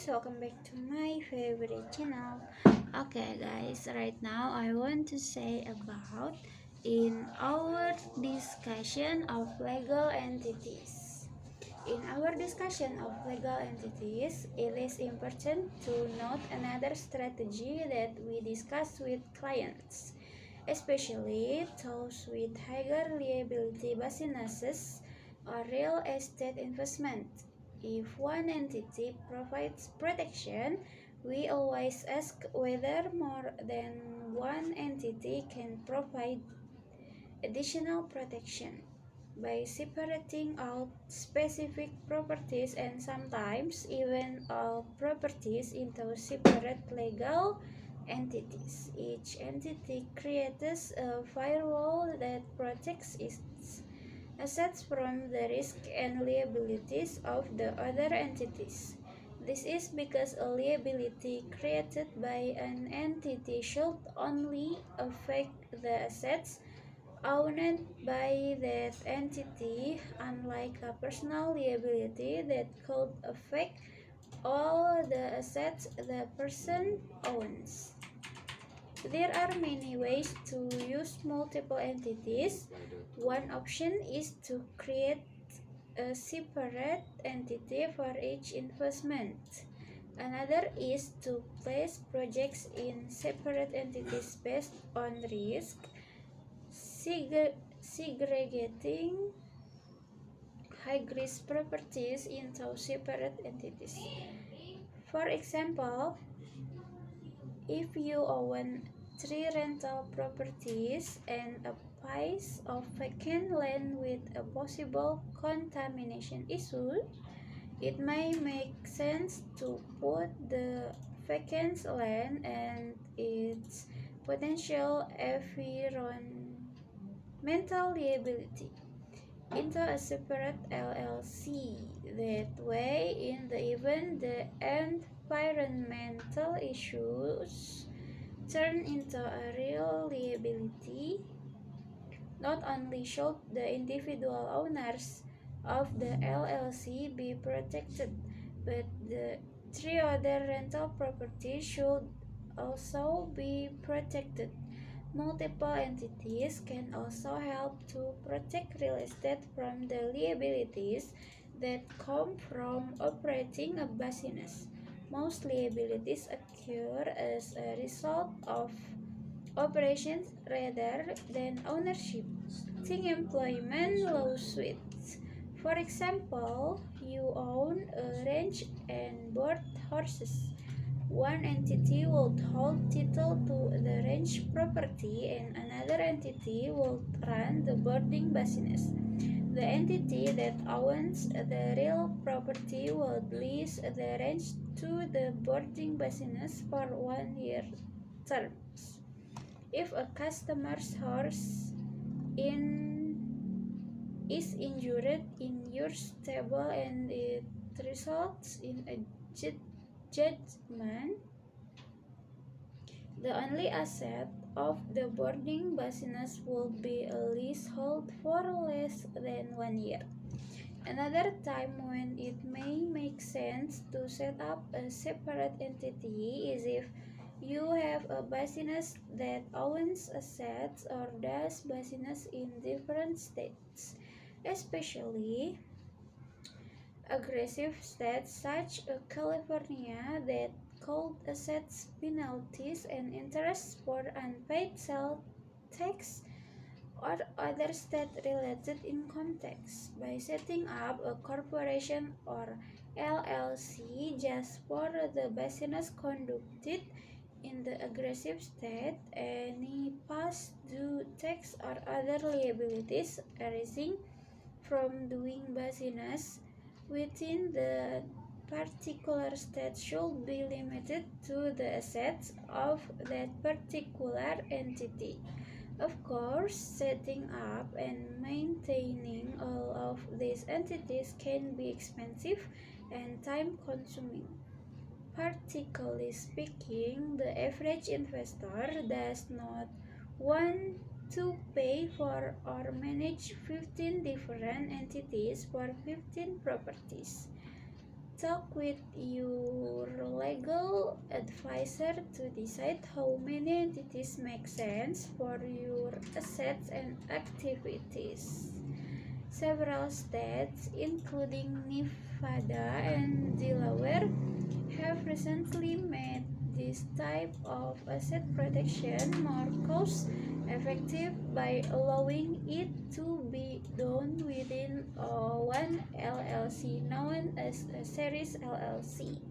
welcome back to my favorite channel. Okay guys, right now I want to say about in our discussion of legal entities. In our discussion of legal entities, it is important to note another strategy that we discuss with clients, especially those with higher liability businesses or real estate investment. If one entity provides protection, we always ask whether more than one entity can provide additional protection. By separating out specific properties and sometimes even all properties into separate legal entities, each entity creates a firewall that protects its assets from the risk and liabilities of the other entities. This is because a liability created by an entity should only affect the assets owned by that entity, unlike a personal liability that could affect all the assets the person owns. There are many ways to use multiple entities. One option is to create a separate entity for each investment. Another is to place projects in separate entities based on risk, segregating high-risk properties into separate entities. For example, if you own three rental properties and a piece of vacant land with a possible contamination issue, it may make sense to put the vacant land and its potential environmental liability into a separate LLC. That way, in the event the environmental issues turn into a real liability, not only should the individual owners of the LLC be protected, but the three other rental properties should also be protected. Multiple entities can also help to protect real estate from the liabilities that come from operating a business. Most liabilities occur as a result of operations rather than ownership. Think employment lawsuits. For example, you own a ranch and board horses. One entity would hold title to the ranch property and another entity would run the boarding business. The entity that owns the real property would lease the ranch to the boarding business for 1 year terms. If a customer's horse is injured in your stable and it results in a judgment, the only asset of the boarding business will be a leasehold for less than 1 year. Another time when it may make sense to set up a separate entity is if you have a business that owns assets or does business in different states, especially aggressive states such as California that could assess penalties and interest for unpaid sales tax or other state-related income tax. By setting up a corporation or LLC just for the business conducted in the aggressive state, any past due tax or other liabilities arising from doing business within the particular state should be limited to the assets of that particular entity. Of course, setting up and maintaining all of these entities can be expensive and time-consuming. Practically speaking, the average investor does not want to pay for or manage 15 different entities for 15 properties. Talk with your legal advisor to decide how many entities make sense for your assets and activities. Several states, including Nevada and Delaware, have recently made this type of asset protection more cost effective by allowing it to be done within one LLC known as a series LLC.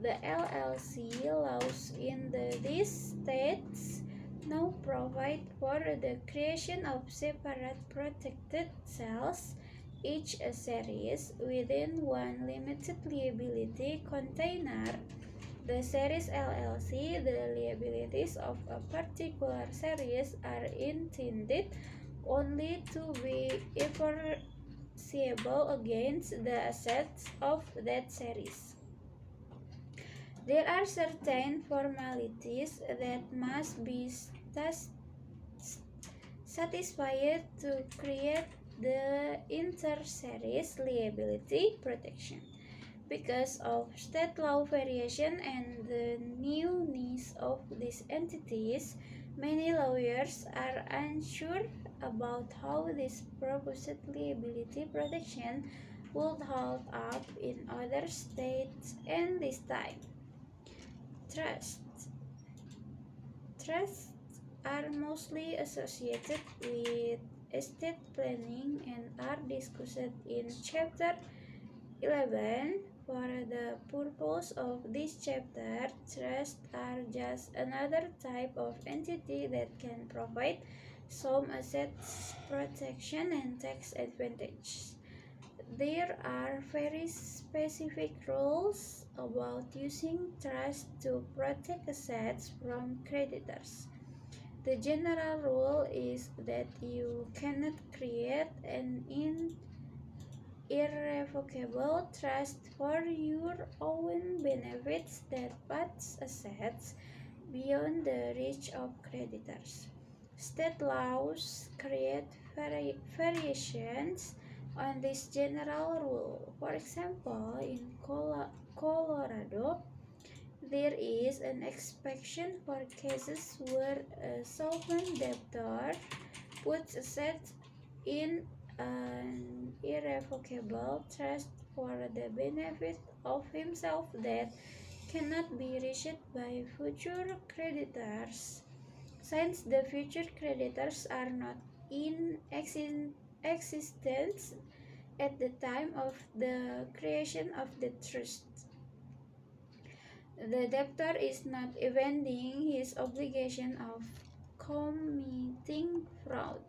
The LLC laws in these states now provide for the creation of separate protected cells, each a series, within one limited liability container. The series LLC, the liabilities of a particular series are intended only to be enforceable against the assets of that series. There are certain formalities that must be satisfied to create the inter-series liability protection. Because of state law variation and the newness of these entities, many lawyers are unsure about how this proposed liability protection would hold up in other states and this time. Trusts are mostly associated with estate planning and are discussed in Chapter 11. For the purpose of this chapter, trusts are just another type of entity that can provide some assets protection and tax advantages. There are very specific rules about using trusts to protect assets from creditors. The general rule is that you cannot create an irrevocable trust for your own benefits that puts assets beyond the reach of creditors. State laws create variations on this general rule. For example, in Colorado, there is an exception for cases where a solvent debtor puts assets in an irrevocable trust for the benefit of himself that cannot be reached by future creditors. Since the future creditors are not in existence at the time of the creation of the trust, the debtor is not evading his obligation of committing fraud.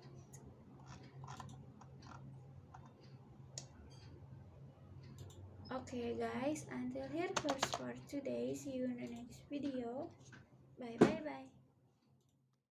Okay guys, until here first for today. See you in the next video. Bye bye bye.